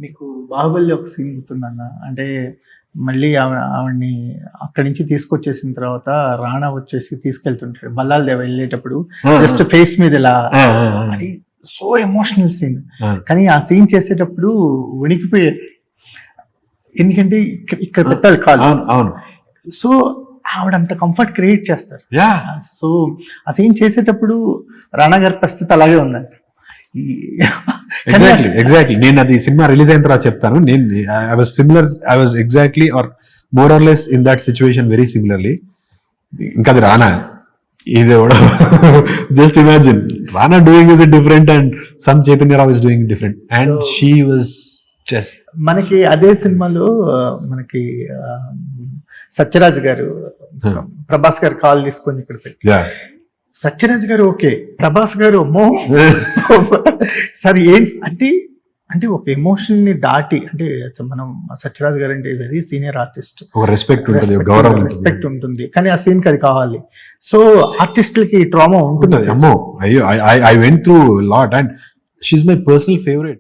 మీకు బాహుబలి ఒక సీన్ గుర్తుందన్న, అంటే మళ్ళీ ఆవిడ్ని అక్కడి నుంచి తీసుకొచ్చేసిన తర్వాత రాణా వచ్చేసి తీసుకెళ్తుంటాడు బల్లాల దేవ వెళ్ళేటప్పుడు, జస్ట్ ఫేస్ మీద ఇలా, అది సో ఎమోషనల్ సీన్. కానీ ఆ సీన్ చేసేటప్పుడు వణికిపోయారు, ఎందుకంటే ఇక్కడ పెట్టాలి కాదు. అవును. సో ఆవిడ అంత కంఫర్ట్ క్రియేట్ చేస్తారు. సో ఆ సీన్ చేసేటప్పుడు రాణా గారి పరిస్థితి అలాగే ఉందండి. ఎగ్జాక్ట్లీ నేను అది సినిమా రిలీజ్ అయిన తర్వాత చెప్తాను. నేను I was exactly or more or less in that situation very similarly. ఇంకా అది రానా, ఇది కూడా just imagine Rana doing is different and some Chaitanya Rao is doing different and she was just. మనకి అదే సినిమాలో మనకి సత్యరాజ్ గారు ప్రభాస్ గారు కాల్ తీసుకొని ఇక్కడ పెట్టి, సత్యరాజ్ గారు ఓకే, ప్రభాస్ గారు అమ్మో సరే ఏంటి అంటే ఒక ఎమోషన్ ని దాటి, అంటే మనం సత్యరాజ్ గారు అంటే వెరీ సీనియర్ ఆర్టిస్ట్, రెస్పెక్ట్ ఉంటుంది, కానీ ఆ సీన్ కి అది కావాలి. సో ఆర్టిస్టులకి ట్రామా ఉంటుంది. అయ్యో I went through lot and she is my personal favourite.